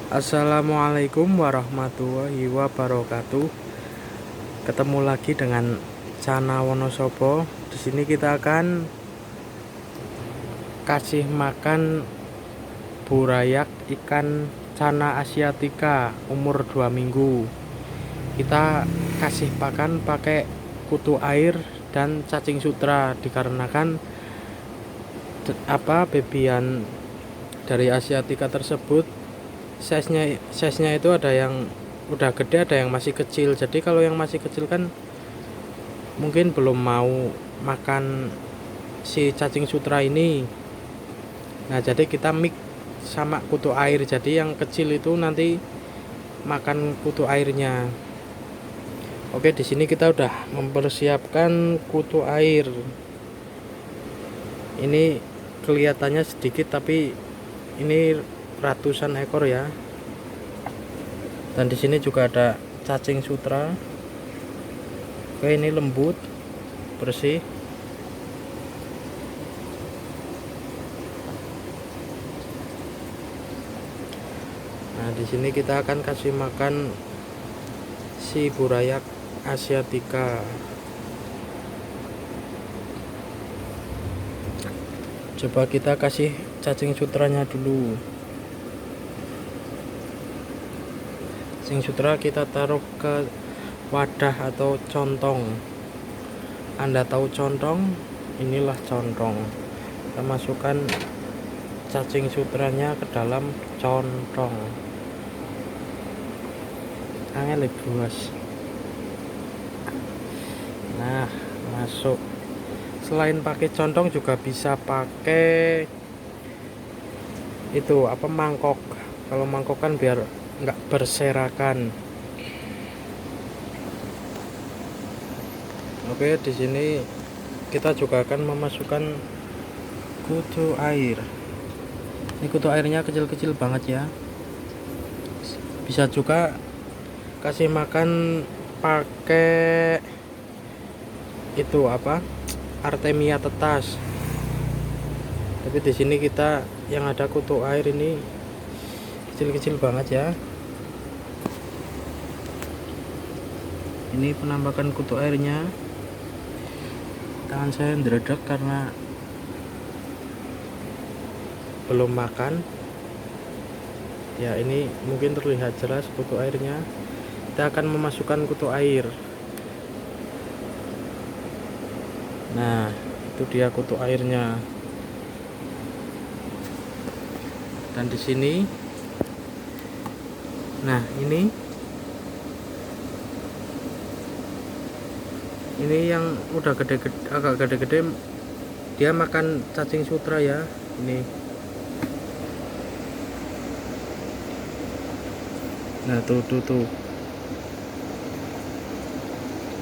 Assalamualaikum warahmatullahi wabarakatuh. Ketemu lagi dengan Cana Wonosobo. Di sini kita akan kasih makan burayak ikan cana asiatica umur 2 minggu. Kita kasih pakan pakai kutu air dan cacing sutra dikarenakan bebian dari asiatica tersebut size-nya itu ada yang udah gede, ada yang masih kecil. Jadi kalau yang masih kecil kan mungkin belum mau makan si cacing sutra ini. Nah, jadi kita mix sama kutu air. Jadi yang kecil itu nanti makan kutu airnya. Oke, di sini kita udah mempersiapkan kutu air. Ini kelihatannya sedikit tapi ini ratusan ekor ya. Dan di sini juga ada cacing sutra. Oke, ini lembut, bersih. Nah, di sini kita akan kasih makan si burayak asiatica. Coba kita kasih cacing sutranya dulu. Cacing sutra kita taruh ke wadah atau contong. Anda tahu contong? Inilah contong. Kita masukkan cacing sutranya ke dalam contong. Angel bos. Nah, masuk. Selain pakai contong juga bisa pakai itu mangkok. Kalau mangkok kan biar nggak berserakan. Oke, di sini kita juga akan memasukkan kutu air. Ini kutu airnya kecil-kecil banget ya. Bisa juga kasih makan pakai itu Artemia tetas. Tapi di sini kita yang ada kutu air ini kecil-kecil banget ya. Ini penampakan kutu airnya. Tangan saya ndredeg karena belum makan. Ya, ini mungkin terlihat jelas kutu airnya. Kita akan memasukkan kutu air. Nah, itu dia kutu airnya. Dan di sini, nah ini yang udah agak gede-gede, dia makan cacing sutra ya. Ini. Nah, tuh.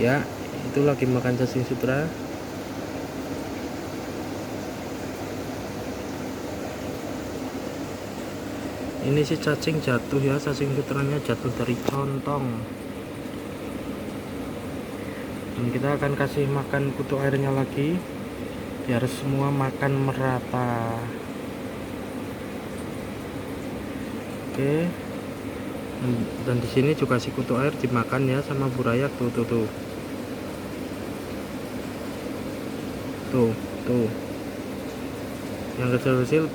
Ya, itu lagi makan cacing sutra. Ini si cacing jatuh ya, cacing sutranya jatuh dari contong. Dan kita akan kasih makan kutu airnya lagi biar semua makan merata. Oke. Dan di sini juga si kutu air dimakan ya sama burayak tuh. Tuh. Yang kecil-kecil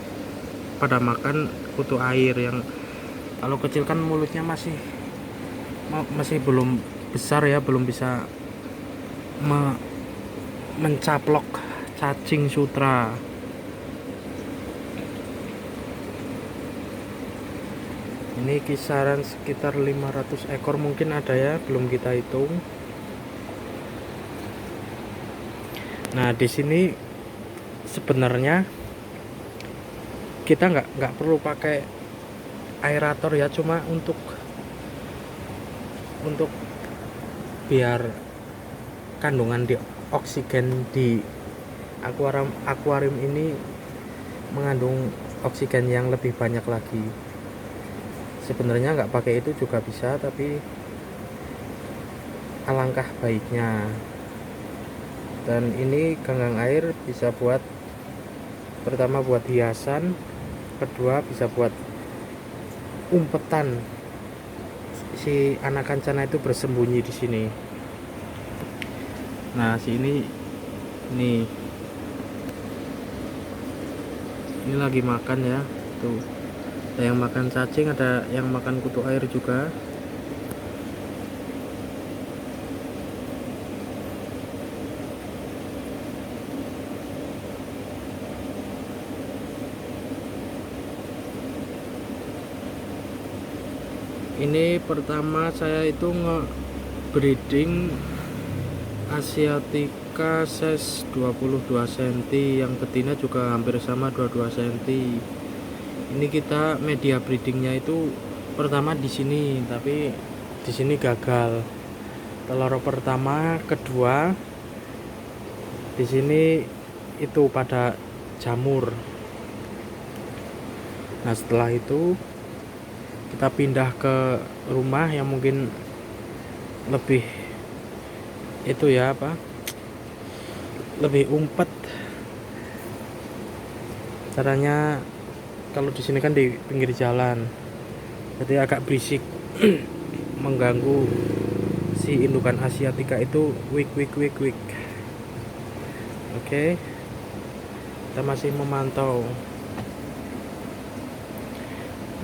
pada makan kutu air. Yang kalau kecil kan mulutnya masih belum besar ya, belum bisa mencaplok cacing sutra. Ini kisaran sekitar 500 ekor mungkin ada ya, belum kita hitung. Nah, di sini sebenarnya kita nggak perlu pakai aerator ya, cuma untuk biar kandungan oksigen di akuarium ini mengandung oksigen yang lebih banyak lagi. Sebenarnya nggak pakai itu juga bisa, tapi alangkah baiknya. Dan ini ganggang air bisa buat, pertama buat hiasan, kedua bisa buat umpetan si anak kancana itu bersembunyi di sini. Nah, sini nih, ini lagi makan ya. Tuh, ada yang makan cacing, ada yang makan kutu air juga. Ini pertama saya itu nge-breeding Asiatica size 22 cm, yang betina juga hampir sama 22 cm. Ini kita media breedingnya itu pertama di sini, tapi di sini gagal. Telur pertama, kedua di sini itu pada jamur. Nah, setelah itu kita pindah ke rumah yang mungkin lebih itu ya apa, lebih umpet caranya. Kalau di sini kan di pinggir jalan, jadi agak berisik mengganggu si indukan Asiatica itu wik. Oke, kita masih memantau.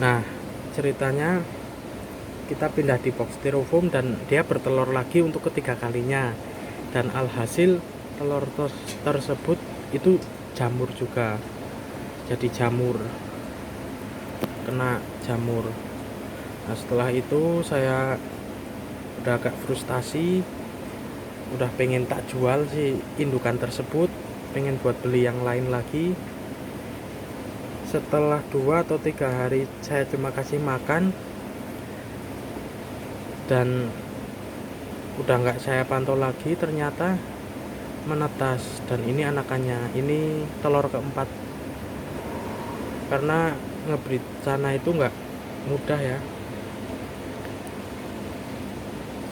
Nah, ceritanya kita pindah di box styrofoam dan dia bertelur lagi untuk ketiga kalinya, dan alhasil telur tersebut itu jamur juga, jadi jamur, kena jamur. Nah, setelah itu saya udah agak frustasi, udah pengen tak jual si indukan tersebut, pengen buat beli yang lain lagi. Setelah 2 atau 3 hari saya cuma kasih makan dan udah nggak saya pantau lagi, ternyata menetas. Dan ini anakannya, ini telur keempat. Karena ngebreed sana itu nggak mudah ya,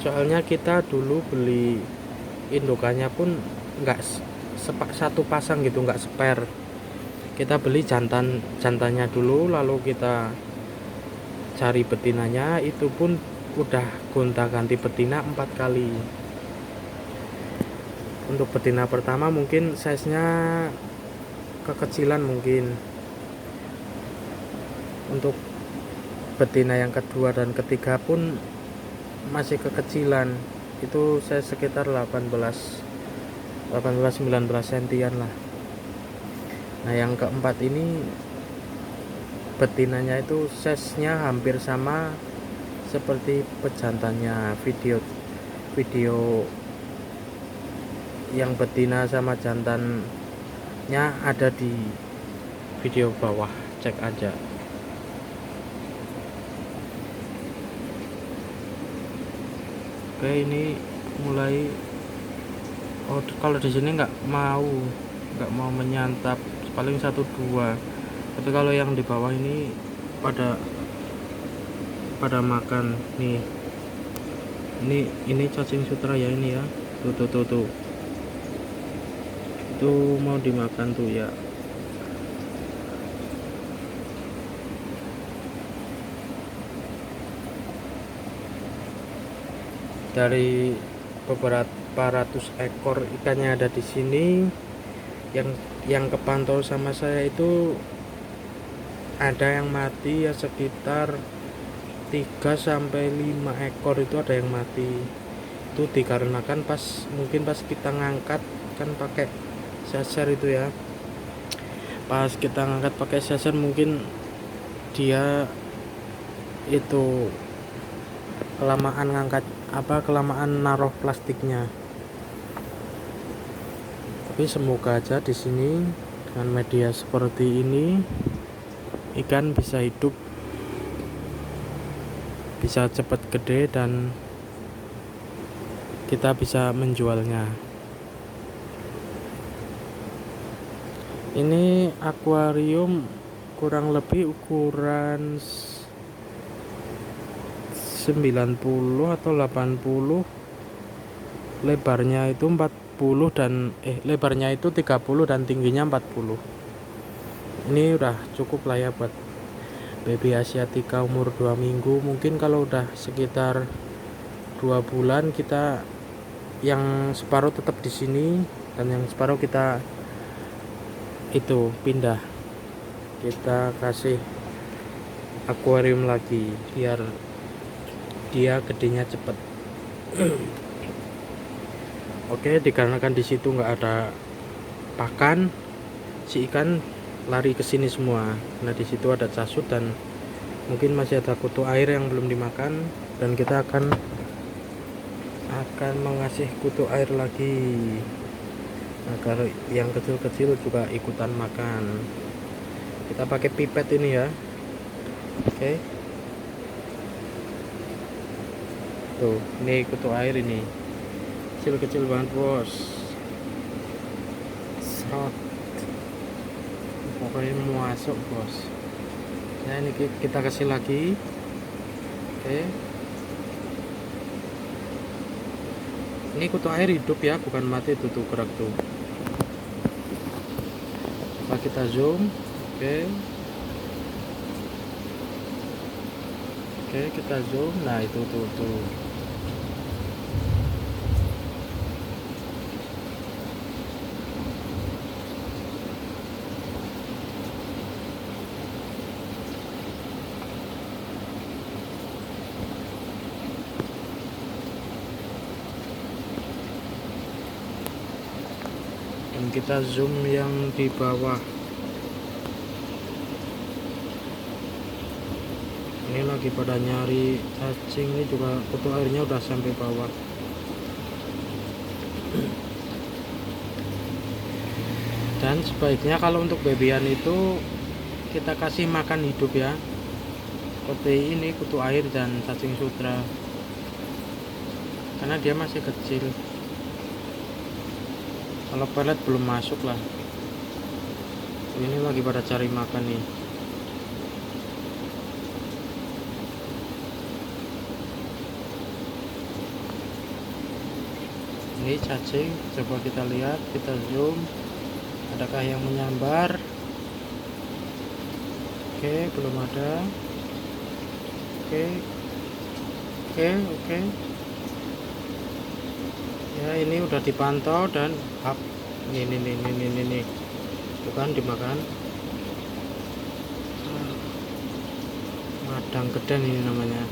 soalnya kita dulu beli indukannya pun nggak satu pasang gitu, nggak spare. Kita beli jantannya dulu, lalu kita cari betinanya, itu pun udah gonta-ganti betina 4 kali. Untuk betina pertama mungkin size-nya kekecilan mungkin. Untuk betina yang kedua dan ketiga pun masih kekecilan. Itu size sekitar 18-19 sentian lah. Nah, yang keempat ini betinanya itu size-nya hampir sama seperti pejantannya. Video yang betina sama jantannya ada di video bawah, cek aja. Oke, ini mulai kalau di sini nggak mau menyantap, paling 1-2. Tapi kalau yang di bawah ini pada makan nih. Ini cacing sutra ya, ini ya. Tuh. Itu mau dimakan tuh ya. Dari beberapa ratus ekor ikannya ada di sini, yang kepantau sama saya itu ada yang mati ya, sekitar 3-5 ekor itu ada yang mati. Itu dikarenakan mungkin pas kita ngangkat kan pakai sasar itu ya, pas kita ngangkat pakai sasar mungkin dia itu kelamaan naruh plastiknya. Tapi semoga aja di sini dengan media seperti ini ikan bisa hidup, bisa cepat gede, dan kita bisa menjualnya. Ini akuarium kurang lebih ukuran 90 atau 80, lebarnya itu 40 dan lebarnya itu 30 dan tingginya 40. Ini udah cukup lah ya buat baby asiatica umur 2 minggu. Mungkin kalau udah sekitar 2 bulan kita yang separuh tetap di sini dan yang separuh kita itu pindah, kita kasih akuarium lagi biar dia gedenya cepet. Oke, dikarenakan di situ nggak ada pakan, si ikan lari ke sini semua. Nah, di situ ada casut dan mungkin masih ada kutu air yang belum dimakan, dan kita akan mengasih kutu air lagi agar yang kecil-kecil juga ikutan makan. Kita pakai pipet ini ya. Oke. Tuh, ini kutu air ini. Kecil-kecil banget, Bos. Shot. Pokoknya mau masuk, Bos. Nah, ini kita kasih lagi. Oke. Ini kutu air hidup ya, bukan mati. Tuh gerak tuh. Coba kita zoom. Oke. Oke, kita zoom. Nah, itu tuh. Dan kita zoom yang di bawah. Ini lagi pada nyari cacing, ini juga kutu airnya udah sampai bawah. Dan sebaiknya kalau untuk babyan itu kita kasih makan hidup ya, seperti ini kutu air dan cacing sutra, karena dia masih kecil. Kalau pelet belum masuk lah. Ini lagi pada cari makan nih. Ini cacing, coba kita lihat, kita zoom. Adakah yang menyambar? Oke, belum ada. Oke. Ya, ini udah dipantau dan hap. Ini. Bukan dimakan. Madang geden ini namanya.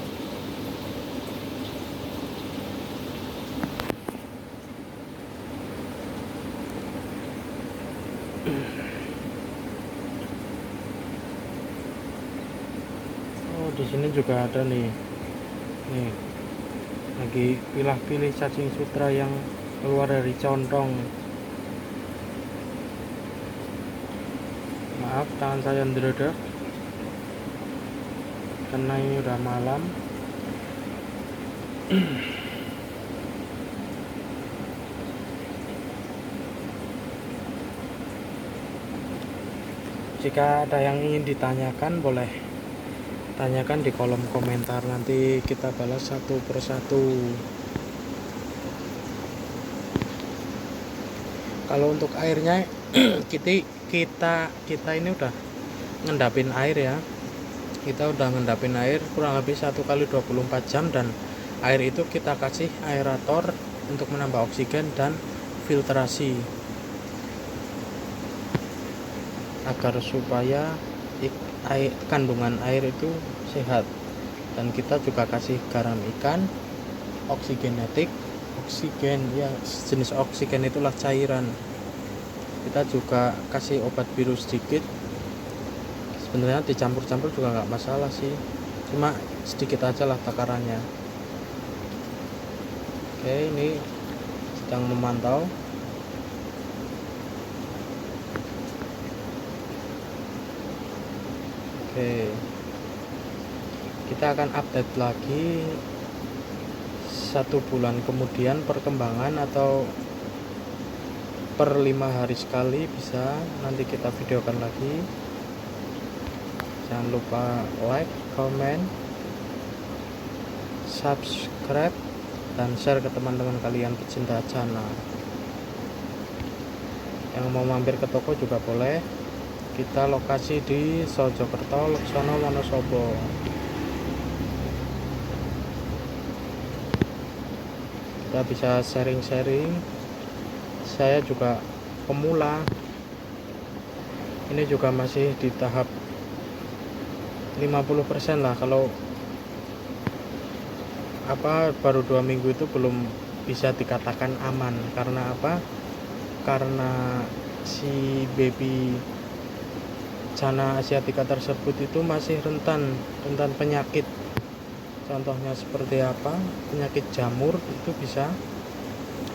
Oh, di sini juga ada nih. Nih. Lagi pilih-pilih cacing sutra yang keluar dari condong. Maaf, tangan saya ndredeg karena ini udah malam. Jika ada yang ingin ditanyakan, boleh tanyakan di kolom komentar, nanti kita balas satu persatu. Kalau untuk airnya kita ini udah ngendapin air ya. Kita udah ngendapin air kurang lebih 1 kali 24 jam, dan air itu kita kasih aerator untuk menambah oksigen dan filtrasi agar supaya kandungan air itu sehat. Dan kita juga kasih garam ikan, oksigenetik, oksigen ya, jenis oksigen itulah cairan. Kita juga kasih obat biru sedikit. Sebenarnya dicampur-campur juga nggak masalah sih, cuma sedikit aja lah takarannya. Oke, ini sedang memantau. Oke, kita akan update lagi 1 bulan kemudian perkembangan, atau per 5 hari sekali bisa, nanti kita videokan lagi. Jangan lupa like, comment, subscribe, dan share ke teman-teman kalian pecinta channel. Yang mau mampir ke toko juga boleh. Kita lokasi di Sojokerto, Leksono, Wonosobo. Kita bisa sharing-sharing. Saya juga pemula, ini juga masih di tahap 50% lah. Kalau baru 2 minggu itu belum bisa dikatakan aman. Karena karena si baby Channa asiatica tersebut itu masih rentan penyakit. Contohnya seperti penyakit jamur itu bisa,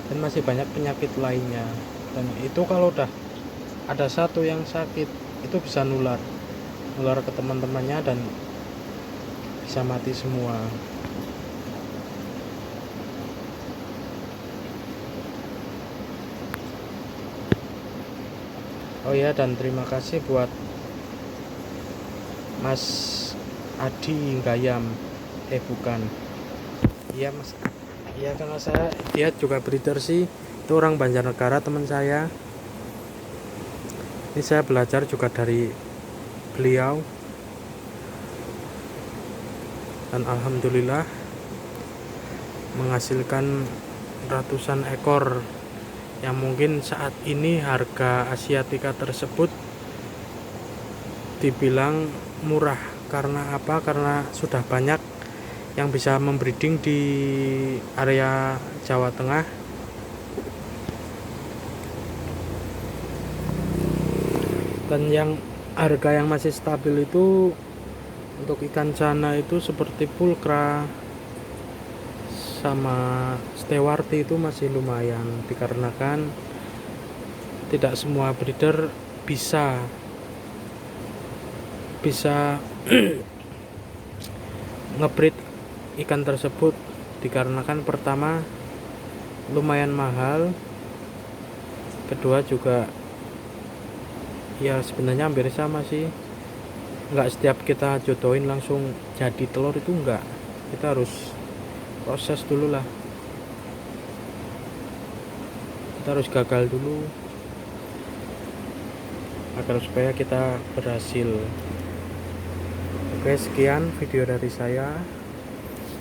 dan masih banyak penyakit lainnya. Dan itu kalau udah ada satu yang sakit, itu bisa nular ke teman-temannya dan bisa mati semua. Oh ya, dan terima kasih buat Mas Adi Gayam. Bukan. Iya Mas. Iya, karena dia juga breeder sih. Itu orang Banjarnegara, teman saya. Ini saya belajar juga dari beliau. Dan alhamdulillah menghasilkan ratusan ekor, yang mungkin saat ini harga asiatica tersebut dibilang murah. Karena karena sudah banyak yang bisa membreeding di area Jawa Tengah. Dan yang harga yang masih stabil itu untuk ikan Channa itu seperti pulkra sama stewarti itu masih lumayan, dikarenakan tidak semua breeder bisa ngebreed ikan tersebut, dikarenakan pertama lumayan mahal, kedua juga ya sebenarnya hampir sama sih, nggak setiap kita jodohin langsung jadi telur, itu enggak. Kita harus proses dulu lah, kita harus gagal dulu agar supaya kita berhasil. Oke, sekian video dari saya.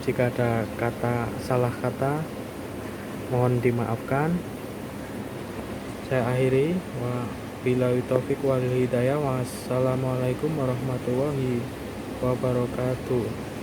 Jika ada salah kata, mohon dimaafkan. Saya akhiri. Wabillahi taufiq wal hidayah. Wassalamualaikum warahmatullahi wabarakatuh.